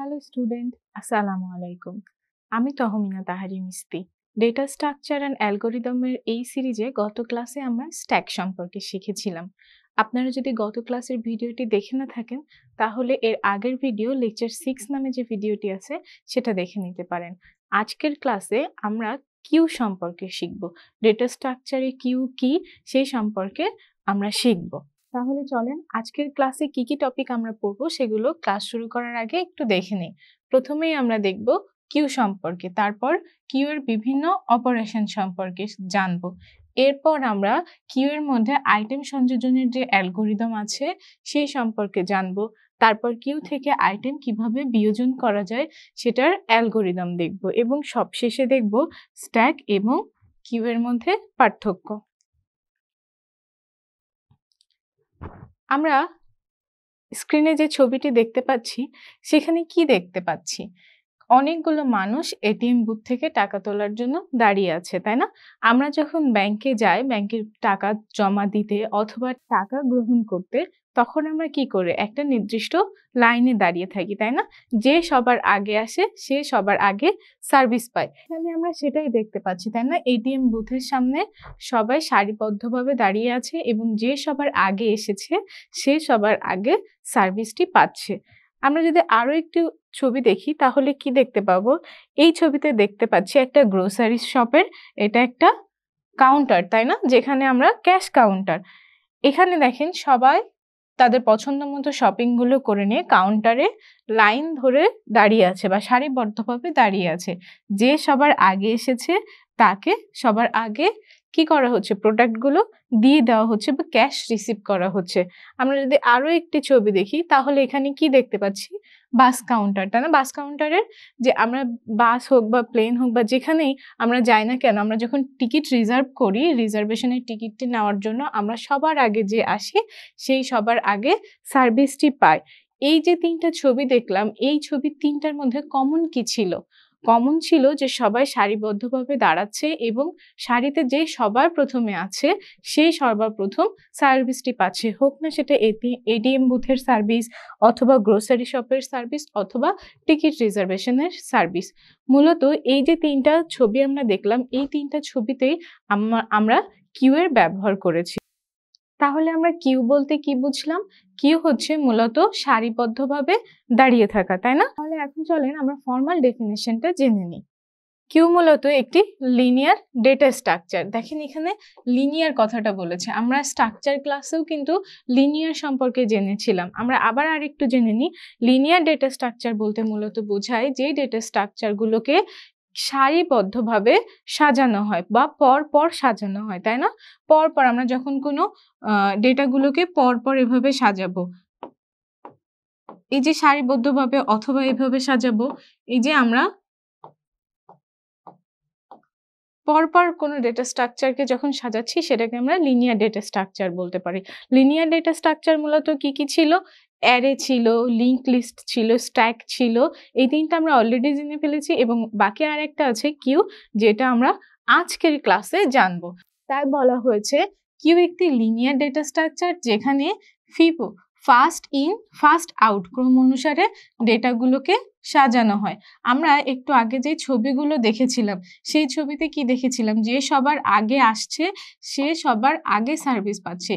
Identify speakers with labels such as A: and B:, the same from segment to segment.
A: Hello student, আসসালামু আলাইকুম। আমি তহমিনা তাহারি মিস্তি। ডেটা স্ট্রাকচার অ্যান্ড অ্যালগরিদমের এই সিরিজে গত ক্লাসে আমরা স্ট্যাক সম্পর্কে শিখেছিলাম। আপনারা যদি গত ক্লাসের ভিডিওটি দেখে না থাকেন তাহলে এর আগের ভিডিও লেকচার 6 নামে যে ভিডিওটি আছে সেটা দেখে নিতে পারেন। আজকের ক্লাসে আমরা কিউ সম্পর্কে শিখব। ডেটা স্ট্রাকচারে কিউ কি সেই সম্পর্কে আমরা শিখব। তাহলে চলেন আজকের ক্লাসে কি কি টপিক আমরা পড়বো সেগুলো ক্লাস শুরু করার আগে একটু দেখে নিই। প্রথমেই আমরা দেখব কিউ সম্পর্কে, তারপর কিউ এর বিভিন্ন অপারেশন সম্পর্কে জানবো। এরপর আমরা কিউ এর মধ্যে আইটেম সংযোজনের যে অ্যালগরিদম আছে সেই সম্পর্কে জানবো। তারপর কিউ থেকে আইটেম কিভাবে বিয়োজন করা যায় সেটার অ্যালগরিদম দেখব এবং সবশেষে দেখব স্ট্যাক এবং কিউ এর মধ্যে পার্থক্য। আমরা স্ক্রিনে যে ছবিটি দেখতে পাচ্ছি সেখানে কি দেখতে পাচ্ছি? অনেকগুলো মানুষ এটিএম বুথ থেকে টাকা তোলার জন্য দাঁড়িয়ে আছে, তাই না? আমরা যখন ব্যাংকে যাই, ব্যাংকে টাকা জমা দিতে অথবা টাকা গ্রহণ করতে, তখন আমরা কি করে একটা নির্দিষ্ট লাইনে দাঁড়িয়ে থাকি, তাই না? যে সবার আগে আসে সে সবার আগে সার্ভিস পায়। এখানে আমরা সেটাই দেখতে পাচ্ছি, তাই না? এটিএম বুথের সামনে সবাই সারিবদ্ধভাবে দাঁড়িয়ে আছে এবং যে সবার আগে এসেছে সে সবার আগে সার্ভিসটি পাচ্ছে। আমরা যদি আরো একটু ছবি দেখি তাহলে কি দেখতে পাবো? এই ছবিতে দেখতে পাচ্ছি একটা গ্রোসারি শপের, এটা একটা কাউন্টার, তাই না? যেখানে আমরা ক্যাশ কাউন্টার। এখানে দেখেন সবাই তাদের পছন্দ মতো শপিং গুলো করে নিয়ে কাউন্টারে লাইন ধরে দাঁড়িয়ে আছে বা সারিবদ্ধভাবে দাঁড়িয়ে আছে। যে সবার আগে এসেছে তাকে সবার আগে কি করা হচ্ছে? প্রোডাক্ট গুলো দিয়ে দেওয়া হচ্ছে বা ক্যাশ রিসিভ করা হচ্ছে। আমরা যদি আরো একটি ছবি দেখি তাহলে এখানে কি দেখতে পাচ্ছি? বাস কাউন্টার, তাই না? বাস কাউন্টারের যে আমরা বাস হোক বা প্লেন হোক বা যেখানেই আমরা যাই না কেন, আমরা যখন টিকিট রিজার্ভ করি, রিজার্ভেশনের টিকিটটি নেওয়ার জন্য আমরা সবার আগে যে আসি সেই সবার আগে সার্ভিসটি পায়। এই যে তিনটা ছবি দেখলাম, এই ছবি তিনটার মধ্যে কমন কি ছিল? কমন ছিল যে সবাই সারিবদ্ধভাবে দাঁড়াচ্ছে এবং সারিতে যে সবার প্রথমে আছে সেই সবার প্রথম সার্ভিসটি পাচ্ছে, হোক না সেটা এটিএম বুথের সার্ভিস অথবা গ্রোসারি শপের সার্ভিস অথবা টিকিট রিজার্ভেশনের সার্ভিস। মূলত এই যে তিনটা ছবি আমরা দেখলাম, এই তিনটা ছবিতেই আমরা কিউ এর ব্যবহার করেছি। তাহলে আমরা কিউ বলতে কি বুঝলাম? কিউ হচ্ছে মূলত সারিবদ্ধভাবে দাঁড়িয়ে থাকা, তাই না? তাহলে এখন চলেন আমরা ফর্মাল ডেফিনিশনটা জেনে নিই। কিউ মূলত একটি লিনিয়ার ডেটা স্ট্রাকচার। দেখেন এখানে লিনিয়ার কথাটা বলেছে, আমরা স্ট্রাকচার ক্লাসেও কিন্তু লিনিয়ার সম্পর্কে জেনেছিলাম। আমরা আবার আরেকটু জেনে নিই। লিনিয়ার ডেটা স্ট্রাকচার বলতে মূলত বোঝায় যে ডেটা স্ট্রাকচারগুলোকে সারিবদ্ধভাবে সাজানো হয় বা পর সাজানো হয়, তাই না? পর আমরা যখন কোনো ডেটাগুলোকে পর এভাবে সাজাবো, এই যে সারিবদ্ধভাবে অথবা এভাবে সাজাবো, এই যে আমরা পরপর কোনো ডেটা স্ট্রাকচারকে যখন সাজাচ্ছি সেটাকে আমরা লিনিয়ার ডেটা স্ট্রাকচার বলতে পারি। লিনিয়ার ডেটা স্ট্রাকচার মূলত কি ছিল? অ্যারে ছিল, লিঙ্ক লিস্ট ছিল, স্ট্যাক ছিল। এই তিনটা আমরা অলরেডি জেনে ফেলেছি এবং বাকি আরেকটা আছে কিউ, যেটা আমরা আজকের ক্লাসে জানবো। তাই বলা হয়েছে কিউ একটি লিনিয়ার ডেটা স্ট্রাকচার যেখানে ফিবো ফার্স্ট ইন ফার্স্ট আউট ক্রম অনুসারে ডেটাগুলোকে সাজানো হয়। আমরা একটু আগে যে ছবিগুলো দেখেছিলাম সেই ছবিতে কি দেখেছিলাম? যে সবার আগে আসছে সে সবার আগে সার্ভিস পাচ্ছে।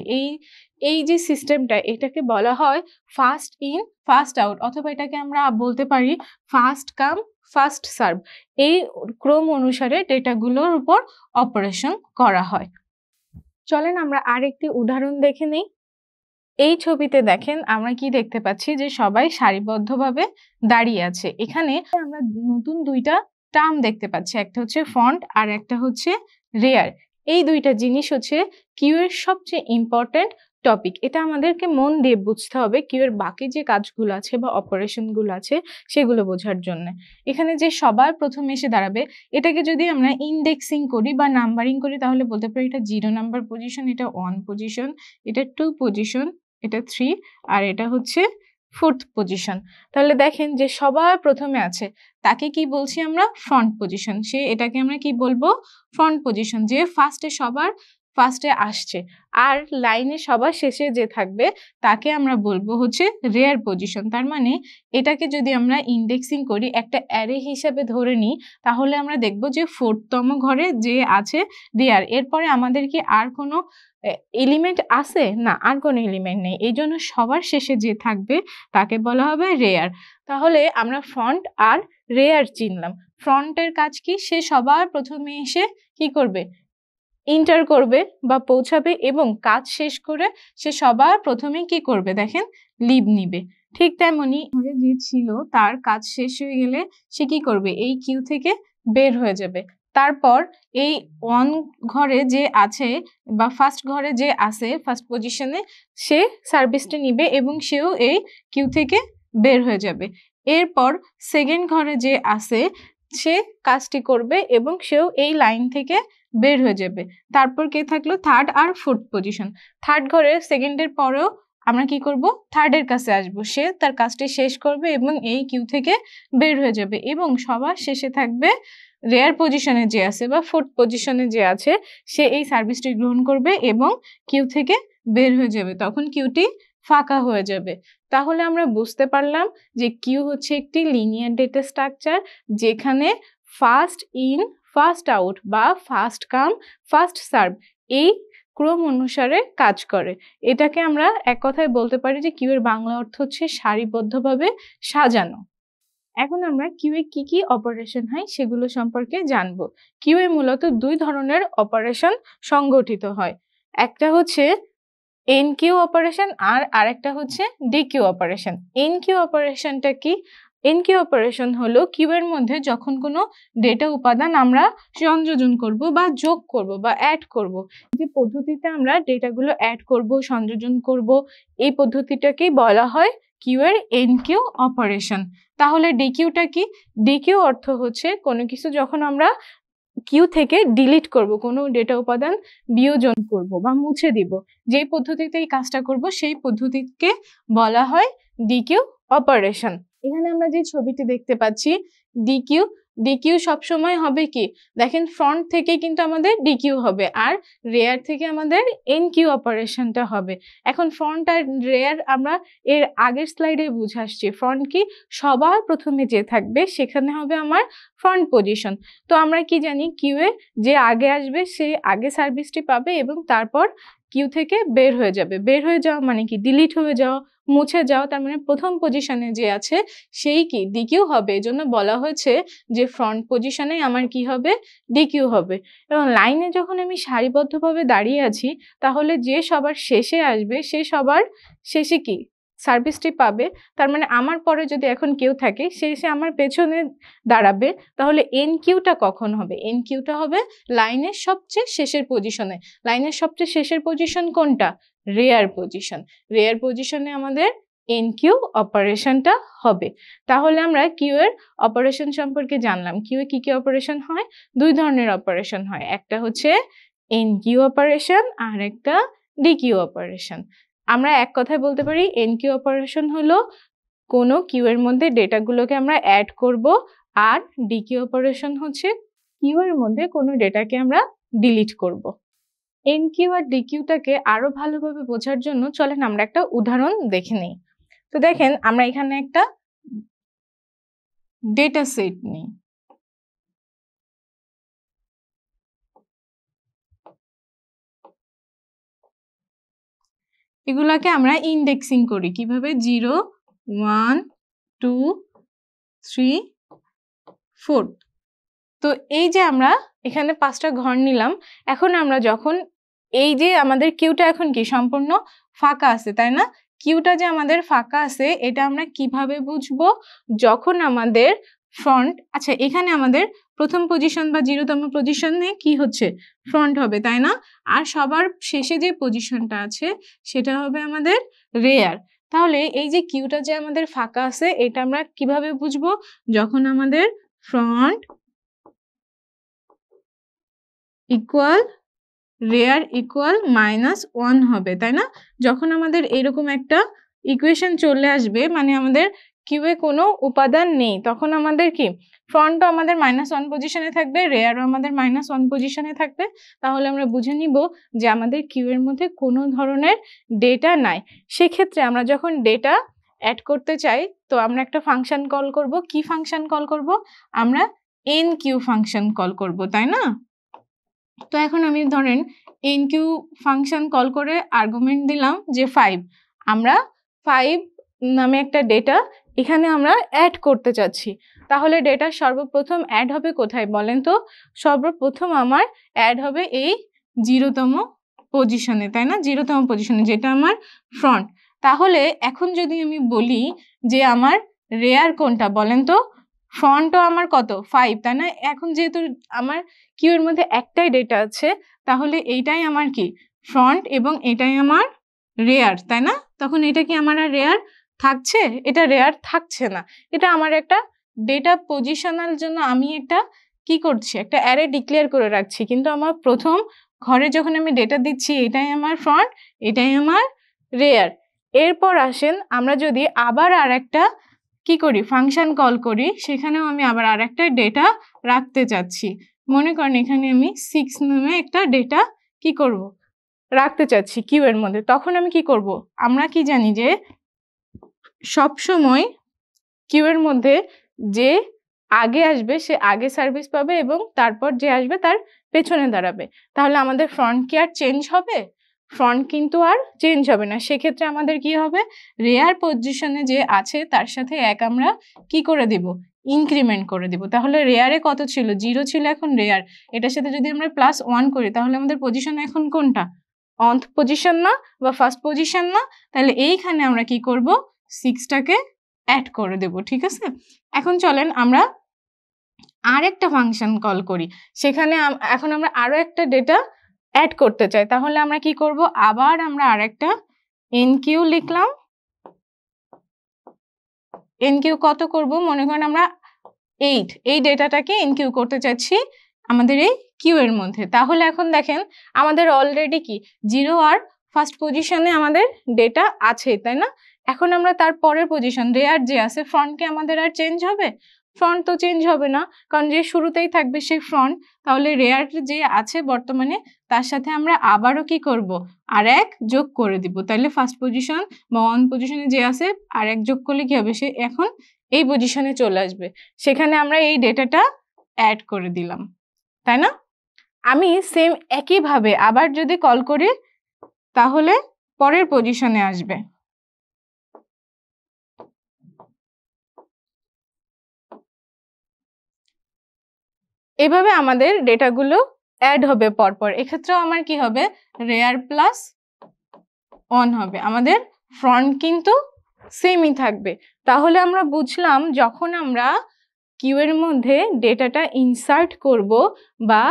A: এই যে সিস্টেমটা, এটাকে বলা হয় ফার্স্ট ইন ফার্স্ট আউট, অথবা এটাকে আমরা বলতে পারি ফার্স্ট কাম ফার্স্ট সার্ভ। এই ক্রম অনুসারে ডেটাগুলোর উপর অপারেশন করা হয়। চলেন আমরা আরেকটি উদাহরণ দেখে নেই। এই ছবিতে দেখেন আমরা কি দেখতে পাচ্ছি? যে সবাই সারিবদ্ধভাবে দাঁড়িয়ে আছে। এখানে আমরা নতুন দুইটা টার্ম দেখতে পাচ্ছি, একটা হচ্ছে ফন্ট আর একটা হচ্ছে রেয়ার। এই দুইটা জিনিস হচ্ছে কিউ এর সবচেয়ে ইম্পর্টেন্ট টপিক। এটা আমাদেরকে মন দিয়ে বুঝতে হবে কিউ এর বাকি যে কাজগুলো আছে বা অপারেশন গুলো আছে সেগুলো বোঝার জন্য। এখানে যে সবার প্রথমে এসে দাঁড়াবে, এটাকে যদি আমরা ইন্ডেক্সিং করি বা নাম্বারিং করি তাহলে বলতে পারি এটা 0 নাম্বার পজিশন, এটা 1 পজিশন, এটা 2 পজিশন, এটা 3 আর এটা হচ্ছে 4th পজিশন। তাহলে দেখেন যে সবার প্রথমে আছে তাকে কি বলছি আমরা? Front position. এটাকে আমরা কি বলবো? Front position. যে ফার্স্টে সবার ফার্স্টে আসছে, আর লাইনে সবার শেষে যে থাকবে তাকে আমরা বলবো হচ্ছে রেয়ার পজিশন। তার মানে এটাকে যদি আমরা ইন্ডেক্সিং করি, একটা অ্যারে হিসাবে ধরে নিই, তাহলে আমরা দেখব যে 4তম ঘরে যে আছে রেয়ার। এরপরে আমাদের কি আর কোনো এলিমেন্ট আছে? না, আর কোনো এলিমেন্ট নেই, এই জন্য সবার শেষে যে থাকবে তাকে বলা হবে রেয়ার। তাহলে আমরা ফ্রন্ট আর রেয়ার চিনলাম। ফ্রন্টের কাজ কি? সে সবার প্রথমে এসে কি করবে? ইন্টার করবে বা পৌঁছাবে, এবং কাজ শেষ করে সে সবার প্রথমে কি করবে? দেখেন, লিভ নিবে। ঠিক তেমনি যে ছিল তার কাজ শেষ হয়ে গেলে সে কি করবে? এই কিউ থেকে বের হয়ে যাবে। তারপর এই 1 ঘরে যে আছে বা ফার্স্ট ঘরে যে আছে ফার্স্ট পজিশনে, সে সার্ভিসটা নিবে এবং সেও এই কিউ থেকে বের হয়ে যাবে। এরপর সেকেন্ড ঘরে যে আছে সে কাজটি করবে এবং সেও এই লাইন থেকে বের হয়ে যাবে। তারপর কে থাকলো? থার্ড আর ফোর্থ পজিশন। থার্ড ঘরে সেকেন্ডের পরেও আমরা কি করব? থার্ডের কাছে আসবো, সে তার কাজটি শেষ করবে এবং এই কিউ থেকে বের হয়ে যাবে, এবং সবার শেষে থাকবে রেয়ার পজিশনে যে আছে বা ফোর্থ পজিশনে যে আছে, সে এই সার্ভিসটি গ্রহণ করবে এবং কিউ থেকে বের হয়ে যাবে। তখন কিউটি ফাঁকা হয়ে যাবে। তাহলে আমরা বুঝতে পারলাম যে কিউ হচ্ছে একটি লিনিয়ার ডেটা স্ট্রাকচার, যেখানে ফার্স্ট ইন ফার্স্ট আউট বা ফার্স্ট কাম ফার্স্ট সার্ভ এই ক্রম অনুসারে কাজ করে। এটাকে আমরা এক কথায় বলতে পারি যে কিউ এর বাংলা অর্থ হচ্ছে সারিবদ্ধভাবে সাজানো। এখন আমরা কিউ এ কি কি অপারেশন হয় সেগুলো সম্পর্কে জানবো। কিউ এ মূলত 2 ধরনের অপারেশন সংগঠিত হয়। একটা হচ্ছে এনকিউ অপারেশন আর আরেকটা হচ্ছে ডিকিউ অপারেশন। এনকিউ অপারেশনটা কি? এনকিউ অপারেশন হলো কিউ এর মধ্যে যখন কোনো ডেটা উপাদান আমরা সংযোজন করব বা যোগ করব বা অ্যাড করব, যে পদ্ধতিতে আমরা ডেটাগুলো অ্যাড করব সংযোজন করব, এই পদ্ধতিটাকেই বলা হয় কিউ এর এনকিউ অপারেশন। তাহলে ডিকিউটা কি? ডিকিউ অর্থ হচ্ছে কোনো কিছু যখন আমরা কিউ থেকে ডিলিট করব, কোনো ডেটা উপাদান বিয়োজন করব বা মুছে দিব, যেই পদ্ধতিতে এই কাজটা করব সেই পদ্ধতিকে বলা হয় ডিকিউ অপারেশন। এখানে আমরা যে ছবিটি দেখতে পাচ্ছি ডিকিউ, ডিকিউ সবসময় হবে কি? দেখেন, ফ্রন্ট থেকে কিন্তু আমাদের ডিকিউ হবে আর রেয়ার থেকে আমাদের এনকিউ অপারেশনটা হবে। এখন ফ্রন্ট আর রেয়ার আমরা এর আগের স্লাইডে বুঝে আসছি। ফ্রন্ট কি? সবার প্রথমে যে থাকবে সেখানে হবে আমার ফ্রন্ট পজিশন। তো আমরা কি জানি? কিউ এ যে আগে আসবে সে আগে সার্ভিসটি পাবে এবং তারপর কিউ থেকে বের হয়ে যাবে। বের হয়ে যাওয়া মানে কি? ডিলিট হয়ে যাওয়া, মুছে যাওয়া। তার মানে প্রথম পজিশনে যে আছে সেই কি? ডিকিউ হবে। এজন্য বলা হয়েছে যে ফ্রন্ট পজিশনে আমার কি হবে? ডিকিউ হবে। এবং লাইনে যখন আমি সারিবদ্ধভাবে দাঁড়িয়ে আছি, তাহলে যে সবার শেষে আসবে সে সবার শেষে কি? সার্ভিসটি পাবে। তার মানে আমার পরে যদি এখন কেউ থাকে সে এসে আমার পেছনে দাঁড়াবে, তাহলে এন কিউটা কখন হবে? এন কিউটা হবে লাইনের সবচেয়ে শেষের পজিশনে। লাইনের সবচেয়ে শেষের পজিশন কোনটা? Rare position. রেয়ার পজিশনে আমাদের এন কিউ অপারেশনটা হবে। তাহলে আমরা কিউ এর অপারেশন সম্পর্কে জানলাম। কিউ এ কি কি অপারেশন হয়? 2 ধরনের অপারেশন হয়, একটা হচ্ছে এন কিউ অপারেশন আর একটা ডিকিউ অপারেশন। আমরা এক কথায় বলতে পারি এনকিউ অপারেশন হলো কোনো কিউ এর মধ্যে ডেটাগুলোকে আমরা অ্যাড করব, আর ডিকিউ অপারেশন হচ্ছে কিউ এর মধ্যে কোনো ডেটাকে আমরা ডিলিট করব। এনকিউ আর ডিকিউটাকে আরো ভালোভাবে বোঝার জন্য চলেন আমরা একটা উদাহরণ দেখে নিই। তো দেখেন, আমরা এখানে একটা ডেটা সেট নিই। এগুলাকে আমরা ইন্ডেক্সিং করি কিভাবে? 0 1 2 3 4। তো এই যে আমরা এখানে 5টা ঘর নিলাম। এখন আমরা যখন এই যে আমাদের কিউটা এখন কি সম্পূর্ণ ফাঁকা আছে, তাই না? কিউটা যে আমাদের ফাঁকা আছে এটা আমরা কিভাবে বুঝবো? যখন আমাদের ফ্রন্ট, আচ্ছা এখানে আমাদের প্রথম পজিশন বা 0তম পজিশনে কি হচ্ছে? ফ্রন্ট হবে, তাই না? আর সবার শেষে যে পজিশনটা আছে সেটা হবে আমাদের রেয়ার। তাহলে এই যে কিউটা যে আমাদের ফাঁকা আছে এটা আমরা কিভাবে বুঝবো? যখন আমাদের ফ্রন্ট ইকুয়াল রেয়ার ইকুয়াল -1 হবে, তাই না? যখন আমাদের এরকম একটা ইকুয়েশন চলে আসবে, মানে আমাদের কিউয়ে কোনো উপাদান নেই, তখন আমাদের কি ফ্রন্টও আমাদের -1 পজিশনে থাকবে, রেয়ারও আমাদের -1 পজিশনে থাকবে। তাহলে আমরা বুঝে নিব যে আমাদের কিউয়ের মধ্যে কোনো ধরনের ডেটা নাই। সেক্ষেত্রে আমরা যখন ডেটা অ্যাড করতে চাই তো আমরা একটা ফাংশন কল করব। কি ফাংশন কল করব? আমরা এনকিউ ফাংশন কল করব, তাই না? তো এখন আমি ধরেন এনকিউ ফাংশন কল করে আর্গুমেন্ট দিলাম যে 5। আমরা 5 নামে একটা ডেটা এখানে আমরা অ্যাড করতে চাচ্ছি। তাহলে ডেটা সর্বপ্রথম অ্যাড হবে কোথায় বলেন তো? সর্বপ্রথম আমার অ্যাড হবে এই 0তম পজিশনে, তাই না? 0তম পজিশনে, যেটা আমার ফ্রন্ট। তাহলে এখন যদি আমি বলি যে আমার রেয়ার কোনটা বলেন তো? ফ্রন্টও আমার কত 5, তাই না? এখন যেহেতু আমার কিউয়ের মধ্যে একটাই ডেটা আছে, তাহলে এইটাই আমার কি ফ্রন্ট এবং এটাই আমার রেয়ার, তাই না? তখন এটা কি আমার আর রেয়ার থাকছে? এটা রেয়ার থাকছে না। এটা আমার একটা ডেটা পজিশনাল জন্য আমি একটা কি করছি, একটা অ্যারে ডিক্লেয়ার করে রাখছি, কিন্তু আমার প্রথম ঘরে যখন আমি ডেটা দিচ্ছি এটাই আমার ফ্রন্ট, এটাই আমার রেয়ার। এরপর আসেন আমরা যদি আবার আর একটা কি করি, ফাংশন কল করি, সেখানেও আমি আবার আর একটা ডেটা রাখতে চাচ্ছি। মনে করেন এখানে আমি 6 নামে একটা ডেটা কি করব, রাখতে চাচ্ছি কিউ এর মধ্যে। তখন আমি কি করব, আমরা কি জানি যে সব সময় কিউ এর মধ্যে যে আগে আসবে সে আগে সার্ভিস পাবে এবং তারপর যে আসবে তার পেছনে দাঁড়াবে। তাহলে আমাদের ফ্রন্ট কি আর চেঞ্জ হবে? ফ্রন্ট কিন্তু আর চেঞ্জ হবে না। সেক্ষেত্রে আমাদের কি হবে, রেয়ার পজিশনে যে আছে তার সাথে 1 আমরা কি করে দিব, ইনক্রিমেন্ট করে দিব। তাহলে রেয়ারে কত ছিল, 0 ছিল, এখন রেয়ার এটার সাথে যদি আমরা +1 করি তাহলে আমাদের পজিশন এখন কোনটা, অনথ পজিশন না বা ফার্স্ট পজিশন না? তাহলে এইখানে আমরা কি করব, 6টাকে অ্যাড করে দেব, ঠিক আছে? এখন চলেন আমরা আরেকটা ফাংশন কল করি, সেখানে এখন আমরা আরো একটা ডেটা অ্যাড করতে চাই। তাহলে আমরা কি করব, আবার আমরা আরেকটা এনকিউ লিখলাম। এনকিউ কত করব, মনে করেন আমরা 8 এই ডেটাটাকে এনকিউ করতে চাচ্ছি আমাদের এই কিউ এর মধ্যে। তাহলে এখন দেখেন আমাদের অলরেডি কি 0 আর ফার্স্ট পজিশনে আমাদের ডেটা আছে, তাই না? এখন আমরা তার পরের পজিশন রেয়ার যে আছে, ফ্রন্টকে আমাদের আর চেঞ্জ হবে? ফ্রন্ট তো চেঞ্জ হবে না, কারণ যে শুরুতেই থাকবে সেই ফ্রন্ট। তাহলে রেয়ার যে আছে বর্তমানে তার সাথে আমরা আবারও কি করব, আর 1 যোগ করে দিব। তাহলে ফার্স্ট পজিশন বা অন পজিশনে যে আছে আর 1 যোগ করলে কি হবে, সে এখন এই পজিশনে চলে আসবে। সেখানে আমরা এই ডেটাটা অ্যাড করে দিলাম, তাই না? আমি সেম একইভাবে আবার যদি কল করি তাহলে পরের পজিশনে আসবে। এভাবে আমাদের ডেটাগুলো অ্যাড হবে পরপর। এক্ষেত্রেও আমার কি হবে, রেয়ার +1 হবে। আমাদের ফ্রন্ট কিন্তু সেমই থাকবে। তাহলে আমরা বুঝলাম যখন আমরা কিউ এর মধ্যে ডেটাটা ইনসার্ট করব বা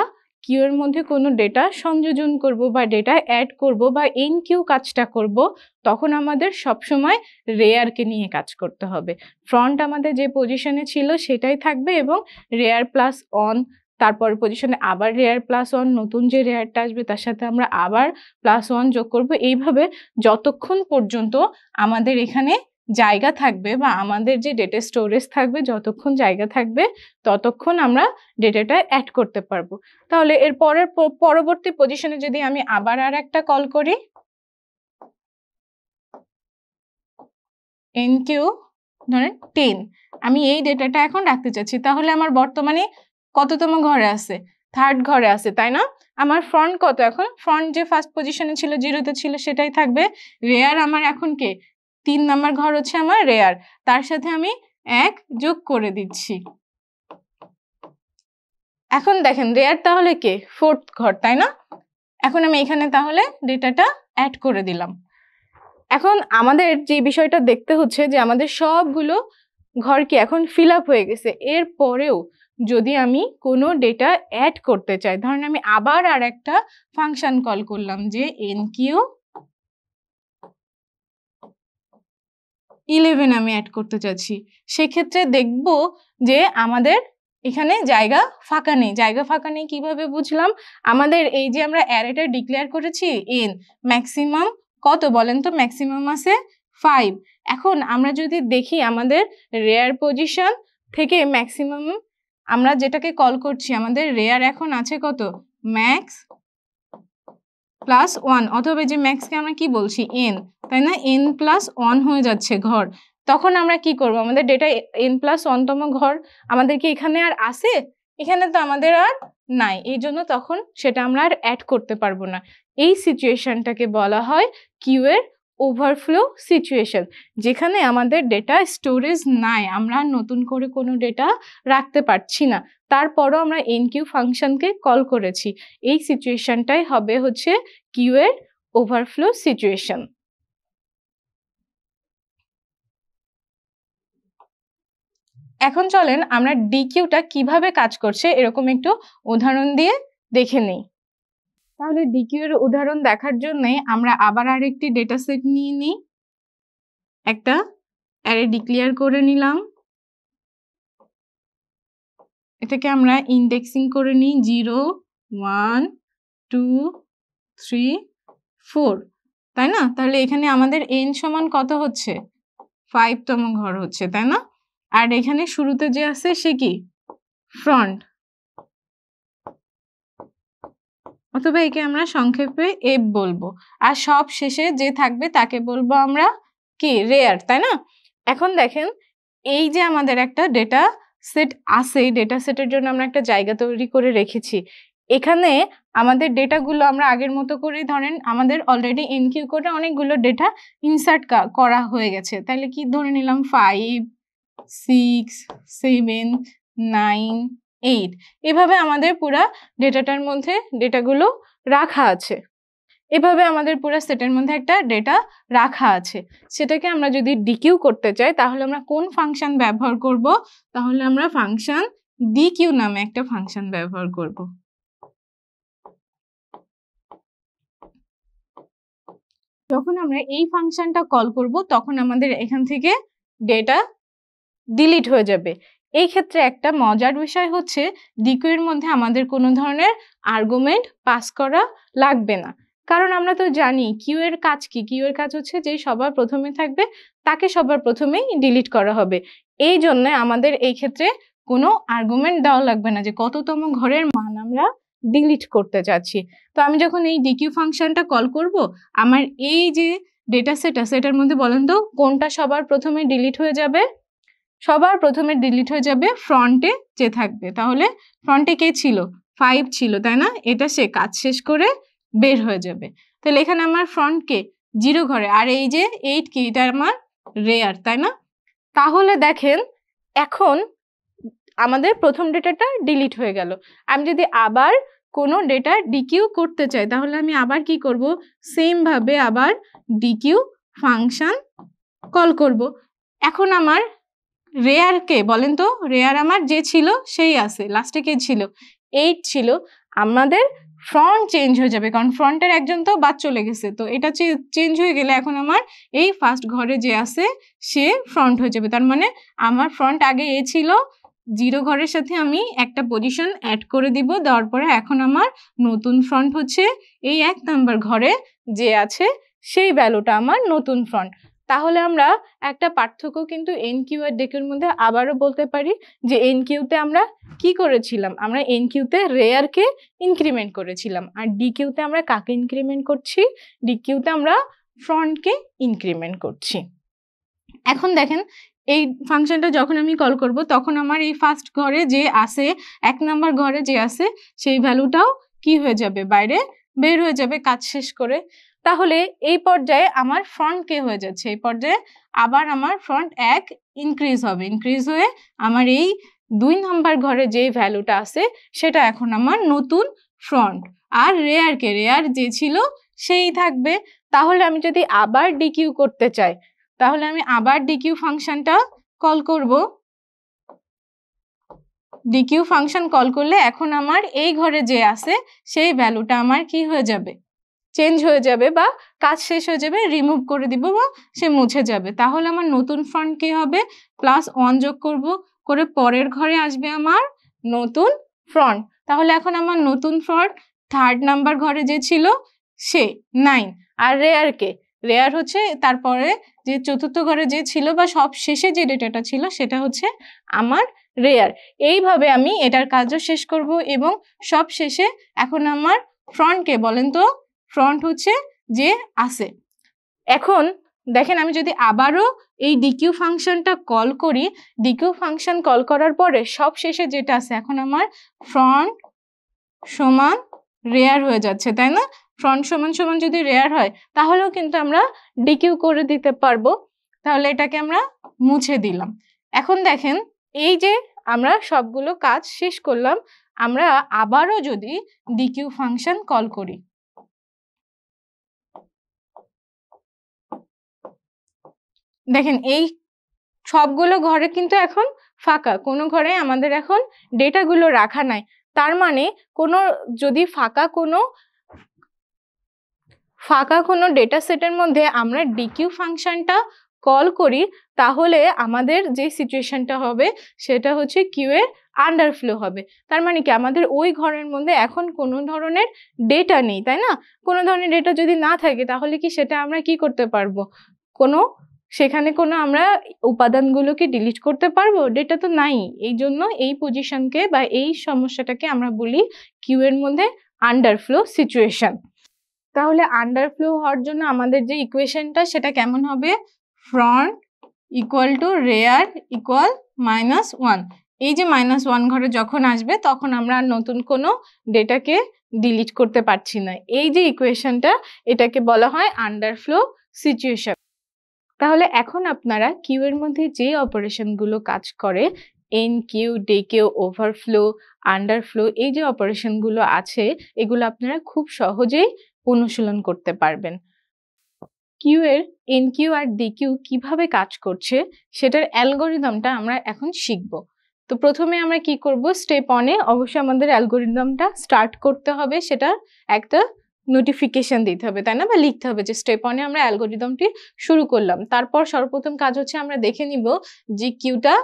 A: কিউ এর মধ্যে কোনো ডেটা সংযোজন করব বা ডেটা অ্যাড করব বা এনকিউ কাজটা করব, তখন আমাদের সবসময় রেয়ারকে নিয়ে কাজ করতে হবে। ফ্রন্ট আমাদের যে পজিশনে ছিল সেটাই থাকবে এবং রেয়ার +1, তারপর পজিশনে আবার রেয়ার +1, নতুন যে রেয়ারটা আসবে তার সাথে আমরা আবার +1 যোগ করব। এইভাবে যতক্ষণ পর্যন্ত আমাদের এখানে জায়গা থাকবে বা আমাদের যে ডেটা স্টোরেজ থাকবে, যতক্ষণ জায়গা থাকবে ততক্ষণ আমরা ডেটাটা অ্যাড করতে পারবো। তাহলে এর পরবর্তী পজিশনে যদি আমি আবার আর একটা কল করি, এনকিউ ধরেন 10, আমি এই ডেটাটা এখন রাখতে চাচ্ছি। তাহলে আমার বর্তমানে কততম ঘরে আছে, 3rd ঘরে আছে, তাই না? আমার ফ্রন্ট কত, এখন ফ্রন্ট যে ফার্স্ট পজিশনে ছিল 0তে ছিল সেটাই থাকবে। রেয়ার আমার এখন কে 3 নাম্বার ঘর হচ্ছে আমার রেয়ার, তার সাথে আমি 1 যোগ করে দিচ্ছি। এখন দেখেন রেয়ার তাহলে কে 4th ঘর, তাই না? এখন আমি এখানে তাহলে ডেটাটা অ্যাড করে দিলাম। এখন আমাদের যে বিষয়টা দেখতে হচ্ছে যে আমাদের সবগুলো ঘর কি এখন ফিল আপ হয়ে গেছে। এর পরেও যদি আমি কোনো ডেটা অ্যাড করতে চাই, ধরেন আমি আবার আর একটা ফাংশন কল করলাম যে এনকিউ 11 আমি অ্যাড করতে চাচ্ছি, সেক্ষেত্রে দেখব যে আমাদের এখানে জায়গা ফাঁকা নেই। জায়গা ফাঁকা নেই কিভাবে বুঝলাম, আমাদের এই যে আমরা অ্যারেটা ডিক্লেয়ার করেছি এন, ম্যাক্সিমাম কত বলেন তো, ম্যাক্সিমাম আছে 5। এখন আমরা যদি দেখি আমাদের রেয়ার পজিশন থেকে ম্যাক্সিমাম আমরা যেটাকে কল করছি, আমাদের রেয়ার এখন আছে কত, ম্যাক্স প্লাস 1, অথবা যে ম্যাক্সকে আমরা কি বলছি, n, তাই না, n প্লাস 1 হয়ে যাচ্ছে ঘর। তখন আমরা কি করব, আমাদের ডেটা n প্লাস 1 তম ঘর আমাদের কি এখানে আর আছে, এখানে তো আমাদের আর নাই, এই জন্য তখন সেটা আমরা আর অ্যাড করতে পারবো না। এই সিচুয়েশনটাকে বলা হয় কিউ এর ওভারফ্লো সিচুয়েশন, যেখানে আমাদের ডেটা স্টোরেজ নাই, আমরা নতুন করে কোনো ডেটা রাখতে পারছি না, তারপরও আমরা এনকিউ ফাংশনকে কল করেছি। এই সিচুয়েশনটাই হবে হচ্ছে কিউ এর ওভারফ্লো সিচুয়েশন। এখন চলেন আমরা ডিকিউটা কিভাবে কাজ করছে এরকম একটু উদাহরণ দিয়ে দেখে নেই। তাহলে ডিকিউ এর উদাহরণ দেখার জন্য আমরা আবার আরেকটি ডেটা সেট নিয়ে নিই, একটা অ্যারে ডিক্লেয়ার করে নিলাম, এটাকে আমরা ইন্ডেক্সিং করে নিই 0 1 2 3 4, তাই না? তাহলে এখানে আমাদের n সমান কত হচ্ছে, 5 তম ঘর হচ্ছে, তাই না? আর এখানে শুরুতে যে আছে সে কি, ফ্রন্ট, অথবা একে আমরা সংক্ষেপে এফ বলবো, আর সব শেষে যে থাকবে তাকে বলবো আমরা কি, রেয়ার, তাই না? এখন দেখেন এই যে আমাদের একটা ডেটা সেট আছে, ডেটা সেটের জন্য আমরা একটা জায়গা তৈরি করে রেখেছি, এখানে আমাদের ডেটাগুলো আমরা আগের মতো করে ধরেন আমাদের অলরেডি এনকিউ করে অনেকগুলো ডেটা ইনসার্ট করা হয়ে গেছে, তাহলে কি ধরে নিলাম 5 6 7 9 8, এভাবে আমাদের পুরা ডেটাটার মধ্যে ডেটাগুলো রাখা আছে, এভাবে আমাদের পুরো সেটের মধ্যে একটা ডেটা রাখা আছে। সেটাকে আমরা যদি ডিকিউ করতে চাই তাহলে আমরা কোন ফাংশন ব্যবহার করব, তাহলে আমরা ফাংশন ডিকিউ নামে একটা ফাংশন ব্যবহার করব। যখন আমরা এই ফাংশনটা কল করব তখন আমাদের এখান থেকে ডেটা ডিলিট হয়ে যাবে। এই ক্ষেত্রে একটা মজার বিষয় হচ্ছে ডিকিউ এর মধ্যে আমাদের কোনো ধরনের আর্গুমেন্ট পাস করা লাগবে না, কারণ আমরা তো জানি কিউ এর কাজ কি, কিউ এর কাজ হচ্ছে যে সবার প্রথমে থাকবে তাকে সবার প্রথমেই ডিলিট করা হবে, এই জন্য আমাদের এই ক্ষেত্রে কোনো আর্গুমেন্ট দেওয়া লাগবে না যে কততম ঘরের মান আমরা ডিলিট করতে চাচ্ছি। তো আমি যখন এই ডিকিউ ফাংশনটা কল করব, আমার এই যে ডেটা সেট আছে এটার মধ্যে বলেন তো কোনটা সবার প্রথমে ডিলিট হয়ে যাবে, সবার প্রথমে ডিলিট হয়ে যাবে ফ্রন্টে যে থাকবে, তাহলে ফ্রন্টে কে ছিল, 5 ছিল, তাই না? এটা সে কাজ শেষ করে বের হয়ে যাবে, তাহলে এখানে আমার ফ্রন্ট কে 0 ঘরে, আর এই যে 8 কি, এটা আমার রেয়ার, তাই না? তাহলে দেখেন এখন আমাদের প্রথম ডেটাটা ডিলিট হয়ে গেল। আমি যদি আবার কোনো ডেটা ডিকিউ করতে চাই তাহলে আমি আবার কি করব, সেম ভাবে আবার ডিকিউ ফাংশন কল করব। এখন আমার রেয়ার কে বলেন তো, রেয়ার আমার যে ছিল সেই আছে, লাস্টে কে ছিল, 8 ছিল, আমাদের ফ্রন্ট চেঞ্জ হয়ে যাবে কারণ ফ্রন্টের একজন তো বাদ চলে গেছে, তো এটা চেঞ্জ হয়ে গেলে এখন আমার এই ফার্স্ট ঘরে যে আছে সে ফ্রন্ট হয়ে যাবে, তার মানে আমার ফ্রন্ট আগে এ ছিল, 0 ঘরের সাথে আমি একটা পজিশন অ্যাড করে দিব, দেওয়ার পরে এখন আমার নতুন ফ্রন্ট হচ্ছে এই 1 নাম্বার ঘরে যে আছে সেই ভ্যালুটা আমার নতুন ফ্রন্ট। তাহলে আমরা একটা পার্থক্য কিন্তু এনকিউ আর ডিকিউর মধ্যে আবারও বলতে পারি যে এনকিউতে আমরা কি করেছিলাম, আমরা এনকিউতে রেয়ারকে ইনক্রিমেন্ট করেছিলাম, আর ডিকিউতে আমরা কাকে ইনক্রিমেন্ট করছি, ডিকিউতে আমরা ফ্রন্টকে ইনক্রিমেন্ট করছি। এখন দেখেন এই ফাংশনটা যখন আমি কল করব তখন আমার এই ফার্স্ট ঘরে যে আছে, 1 নাম্বার ঘরে যে আছে সেই ভ্যালুটাও কি হয়ে যাবে, বাইরে বের হয়ে যাবে কাজ শেষ করে। তাহলে এই পর্যায়ে আমার ফ্রন্ট কে হয়ে যাচ্ছে, এই পর্যায়ে আবার আমার ফ্রন্ট 1 ইনক্রিজ হবে, ইনক্রিজ হয়ে আমার এই 2 নাম্বার ঘরে যে ভ্যালুটা আছে সেটা এখন আমার নতুন ফ্রন্ট, আর রেয়ার যে ছিল সেই থাকবে। তাহলে আমি যদি আবার ডিকিউ করতে চাই তাহলে আমি আবার ডিকিউ ফাংশনটা কল করব, ডিকিউ ফাংশন কল করলে এখন আমার এই ঘরে যে আছে সেই ভ্যালুটা আমার কি হয়ে যাবে, চেঞ্জ হয়ে যাবে বা কাজ শেষ হয়ে যাবে, রিমুভ করে দিব বা সে মুছে যাবে। তাহলে আমার নতুন ফ্রন্ট কি হবে, +1 যোগ করব, করে পরের ঘরে আসবে আমার নতুন ফ্রন্ট। তাহলে এখন আমার নতুন ফ্রন্ট 3rd নাম্বার ঘরে যে ছিল সে 9, আর রেয়ার হচ্ছে তারপরে যে চতুর্থ ঘরে যে ছিল বা সব শেষে যে ডেটাটা ছিল সেটা হচ্ছে আমার রেয়ার। এইভাবে আমি এটার কাজও শেষ করব এবং সব শেষে এখন আমার ফ্রন্টকে বলেন তো, ফ্রন্ট হচ্ছে যে আছে। এখন দেখেন আমি যদি আবারও এই ডিকিউ ফাংশনটা কল করি, ডিকিউ ফাংশন কল করার পরে সব শেষে যেটা আছে এখন আমার ফ্রন্ট সমান রেয়ার হয়ে যাচ্ছে, তাই না? ফ্রন্ট সমান সমান যদি রেয়ার হয় তাহলেও কিন্তু আমরা ডিকিউ করে দিতে পারবো। তাহলে এটাকে আমরা মুছে দিলাম। এখন দেখেন এই যে আমরা সবগুলো কাজ শেষ করলাম, আমরা আবারও যদি ডিকিউ ফাংশন কল করি, দেখেন এই সবগুলো ঘরে কিন্তু এখন ফাঁকা, কোনো ঘরে আমাদের এখন ডেটাগুলো রাখা নাই। তার মানে কোনো যদি ফাঁকা কোনো ডেটা সেটের মধ্যে আমরা ডিকিউ ফাংশনটা কল করি তাহলে আমাদের যে সিচুয়েশনটা হবে সেটা হচ্ছে কিউ এর আন্ডারফ্লো হবে। তার মানে কি আমাদের ওই ঘরের মধ্যে এখন কোনো ধরনের ডেটা নেই, তাই না? কোনো ধরনের ডেটা যদি না থাকে তাহলে কি সেটা আমরা কি করতে পারবো? সেখানে কোনো আমরা উপাদানগুলোকে ডিলিট করতে পারবো? ডেটা তো নাই। এই জন্য এই পজিশনকে বা এই সমস্যাটাকে আমরা বলি কিউ এর মধ্যে আন্ডারফ্লো সিচুয়েশন। তাহলে আন্ডারফ্লো হওয়ার জন্য আমাদের যে ইকুয়েশনটা সেটা কেমন হবে? Front equal to rare equal -1। এই যে -1 ঘরে যখন আসবে তখন আমরা আর নতুন কোনো ডেটাকে ডিলিট করতে পারছি না। এই যে ইকুয়েশনটা, এটাকে বলা হয় আন্ডারফ্লো সিচুয়েশন। তাহলে এখন আপনারা কিউ এর মধ্যে যে অপারেশনগুলো কাজ করে, enqueue, dequeue, overflow, underflow, এই যে অপারেশনগুলো আছে এগুলো আপনারা খুব সহজেই অনুশীলন করতে পারবেন। কিউ এর N Q R D Q কিভাবে কাজ করছে সেটার অ্যালগোরিদমটা আমরা এখন শিখব। তো প্রথমে আমরা কি করব, স্টেপ 1 এ অবশ্যই আমাদের অ্যালগোরিদমটা স্টার্ট করতে হবে, সেটা একটা নোটিফিকেশন দিতে হবে, তাই না? বা লিখতে হবে যে স্টেপ 1 এ আমরা অ্যালগোরিদমটি শুরু করলাম। তারপর সর্বপ্রথম কাজ হচ্ছে আমরা দেখে নিব যে কিউটা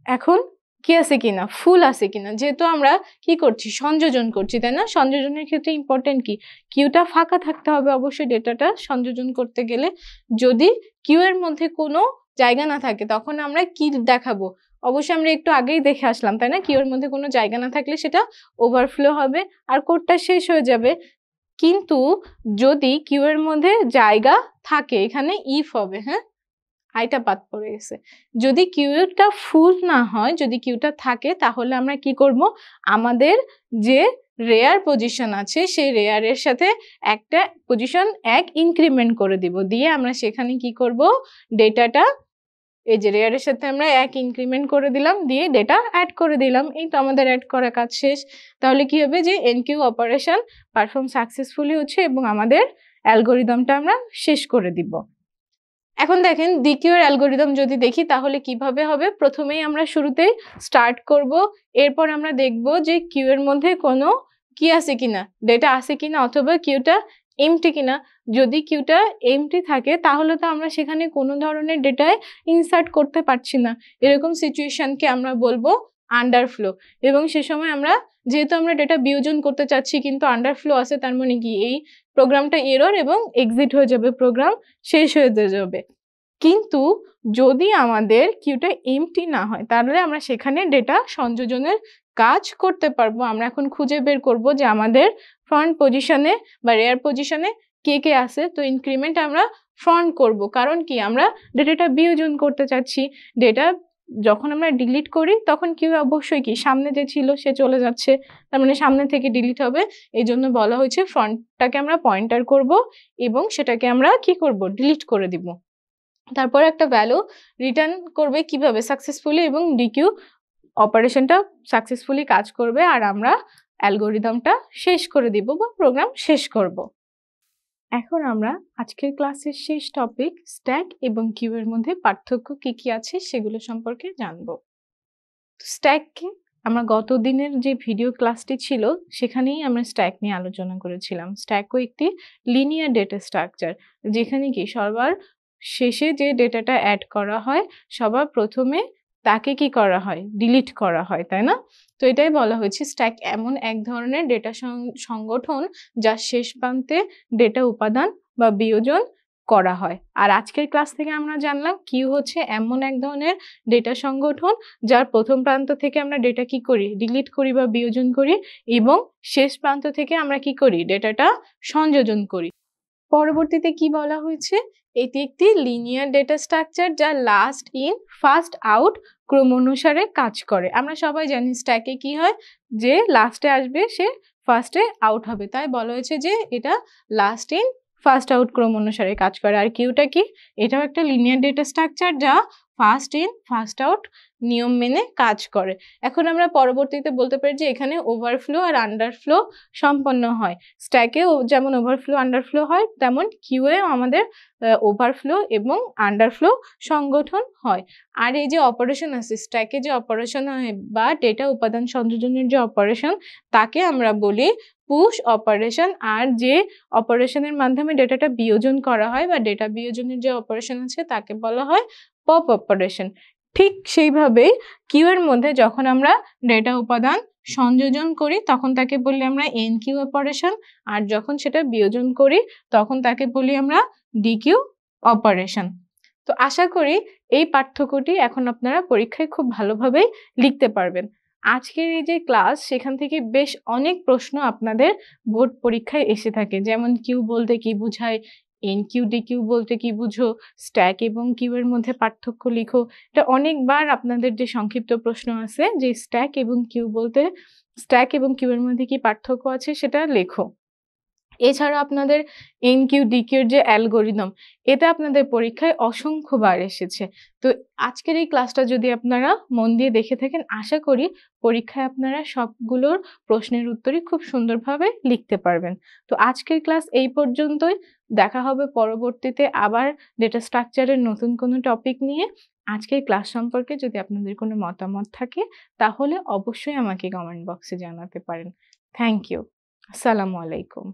A: এখন কি আছে কিনা, ফুল আছে কিনা। যেহেতু আমরা কি করছি, সংযোজন করছি, তাই না? সংযোজনের ক্ষেত্রে ইম্পর্টেন্ট কি, কিউটা ফাঁকা থাকতে হবে অবশ্যই ডেটাটা সংযোজন করতে গেলে। যদি কিউ এর মধ্যে কোনো জায়গা না থাকে তখন আমরা কি দেখাবো? অবশ্যই আমরা একটু আগেই দেখে আসলাম, তাই না? কিউ এর মধ্যে কোনো জায়গা না থাকলে সেটা ওভারফ্লো হবে আর কোডটা শেষ হয়ে যাবে। কিন্তু যদি কিউ এর মধ্যে জায়গা থাকে, এখানে ইফ হবে, হ্যাঁ আইটা বাদ পড়ে গেছে। যদি কিউটা ফুল না হয়, যদি কিউটা থাকে তাহলে আমরা কি করব, আমাদের যে রেয়ার পজিশন আছে সেই রেয়ারের সাথে একটা পজিশন 1 ইনক্রিমেন্ট করে দিব, দিয়ে আমরা সেখানে কি করব, ডেটাটা এই যে রেয়ারের সাথে আমরা 1 ইনক্রিমেন্ট করে দিলাম, দিয়ে ডেটা অ্যাড করে দিলাম। এই তো আমাদের অ্যাড করা কাজ শেষ। তাহলে কি হবে যে এনকিউ অপারেশন পারফর্ম সাকসেসফুলি হচ্ছে এবং আমাদের অ্যালগোরিদমটা আমরা শেষ করে দিব। এখন দেখেন ডিকিউ এর অ্যালগোরিদম যদি দেখি তাহলে কিভাবে হবে। প্রথমেই আমরা শুরুতেই স্টার্ট করব, এরপর আমরা দেখব যে কিউ এর মধ্যে কোনো কি আছে কিনা, ডেটা আছে কিনা, অথবা কিউটা এমটি কিনা। যদি কিউটা এমটি থাকে তাহলে তো আমরা সেখানে কোনো ধরনের ডেটায় ইনসার্ট করতে পারছি না, এরকম সিচুয়েশনকে আমরা বলবো আন্ডারফ্লো। এবং সে সময় আমরা যেহেতু আমরা ডেটা বিয়োজন করতে চাচ্ছি কিন্তু আন্ডারফ্লো আছে, তার মানে কি এই প্রোগ্রামটা এরর এবং এক্সিট হয়ে যাবে, প্রোগ্রাম শেষ হয়ে যাবে। কিন্তু যদি আমাদের কিউটা এমটি না হয় তাহলে আমরা সেখানে ডেটা সংযোজনের কাজ করতে পারবো। আমরা এখন খুঁজে বের করব যে আমাদের ফ্রন্ট পজিশনে বা রেয়ার পজিশনে কে কে আছে। তো ইনক্রিমেন্ট আমরা ফ্রন্ট করব, কারণ কি আমরা ডেটাটা বিয়োজন করতে চাচ্ছি। ডেটা যখন আমরা ডিলিট করি তখন কিউ অবশ্যই কি সামনে যে ছিল সে চলে যাচ্ছে, তার মানে সামনে থেকে ডিলিট হবে। এই জন্য বলা হয়েছে ফ্রন্টটাকে আমরা পয়েন্টার করব এবং সেটাকে আমরা কি করব, ডিলিট করে দিব। তারপর একটা ভ্যালু রিটার্ন করবে কিভাবে, সাকসেসফুলি, এবং ডিকিউ অপারেশনটা সাকসেসফুলি কাজ করবে আর আমরা অ্যালগোরিদমটা শেষ করে দিব বা প্রোগ্রাম শেষ করব। এখন আমরা আজকের ক্লাসের শেষ টপিক স্ট্যাক এবং কিউ এর মধ্যে পার্থক্য কি কি আছে সেগুলো সম্পর্কে জানব। স্ট্যাককে আমরা গত দিনের যে ভিডিও ক্লাসটি ছিল সেখানেই আমরা স্ট্যাক নিয়ে আলোচনা করেছিলাম। স্ট্যাকও একটি লিনিয়ার ডেটা স্ট্রাকচার, যেখানে কি সবার শেষে যে ডেটাটা অ্যাড করা হয় সবার প্রথমে তাকে কি করা হয়, ডিলিট করা হয়, তাই না? তো এটাই বলা হয়েছে স্ট্যাক এমন এক ধরনের ডেটা সংগঠন যা শেষ প্রান্তে ডেটা উপাদান বা বিয়োজন করা হয়। আর আজকের ক্লাস থেকে আমরা জানলাম কিউ হচ্ছে এমন এক ধরনের ডেটা সংগঠন যার প্রথম প্রান্ত থেকে আমরা ডেটা কি করি, ডিলিট করি বা বিয়োজন করি, এবং শেষ প্রান্ত থেকে আমরা কি করি, ডেটাটা সংযোজন করি। পরবর্তীতে কি বলা হয়েছে, এটি একটি লিনিয়ার ডেটা স্ট্রাকচার যা লাস্ট ইন ফার্স্ট আউট ক্রম অনুসারে কাজ করে। আমরা সবাই জানি স্ট্যাকে কি হয়, যে লাস্টে আসবে সে ফার্স্টে আউট হবে, তাই বলা হয়েছে যে এটা লাস্ট ইন ফার্স্ট আউট ক্রম অনুসারে কাজ করে। আর কিউটা কি, এটাও একটা লিনিয়ার ডেটা স্ট্রাকচার যা ফার্স্ট ইন ফার্স্ট আউট নিয়ম মেনে কাজ করে। এখন আমরা পরবর্তীতে বলতে পারি যে এখানে ওভারফ্লো আর আন্ডারফ্লো সম্পন্ন হয়। স্ট্যাকেও যেমন ওভারফ্লো আন্ডারফ্লো হয়, তেমন কিউএ আমাদের ওভারফ্লো এবং আন্ডারফ্লো সংগঠন হয়। আর এই যে অপারেশন আছে, স্ট্যাকে যে অপারেশন হয় বা ডেটা উপাদান সংযোজনের যে অপারেশন, তাকে আমরা বলি পুশ অপারেশন। আর যে অপারেশনের মাধ্যমে ডেটাটা বিয়োজন করা হয় বা ডেটা বিয়োজনের যে অপারেশন আছে তাকে বলা হয় পপ অপারেশন। ঠিক সেইভাবেই কিউ এর মধ্যে যখন আমরা ডেটা উপাদান সংযোজন করি তখন তাকে বলি আমরা এন কিউ অপারেশন, আর যখন সেটা বিয়োজন করি তখন তাকে বলি আমরা ডিকিউ অপারেশন। তো আশা করি এই পার্থক্যটি এখন আপনারা পরীক্ষায় খুব ভালোভাবেই লিখতে পারবেন। আজকের এই যে ক্লাস, সেখান থেকে বেশ অনেক প্রশ্ন আপনাদের বোর্ড পরীক্ষায় এসে থাকে, যেমন কিউ বলতে কি বোঝায়, এন কিউ ডিকিউ বলতে কি বুঝো, স্ট্যাক এবং কিউ এর মধ্যে পার্থক্য লিখো। এটা অনেকবার আপনাদের যে সংক্ষিপ্ত প্রশ্ন আছে যে স্ট্যাক এবং কিউ বলতে, স্ট্যাক এবং কিউ এর মধ্যে কি পার্থক্য আছে সেটা লেখো। এছাড়া আপনাদের এন কিউ ডিকিউ এর যে অ্যালগোরিদম, এটা আপনাদের পরীক্ষায় অসংখ্যবার এসেছে। তো আজকের এই ক্লাসটা যদি আপনারা মন দিয়ে দেখে থাকেন, আশা করি পরীক্ষায় আপনারা সবগুলোর প্রশ্নের উত্তরই খুব সুন্দরভাবে লিখতে পারবেন। তো আজকের ক্লাস এই পর্যন্তই। দেখা হবে পরবর্তীতে আবার ডেটা স্ট্রাকচারের নতুন কোনো টপিক নিয়ে। আজকের ক্লাস সম্পর্কে যদি আপনাদের কোনো মতামত থাকে তাহলে অবশ্যই আমাকে কমেন্ট বক্সে জানাতে পারেন। Thank you. আসসালামু আলাইকুম।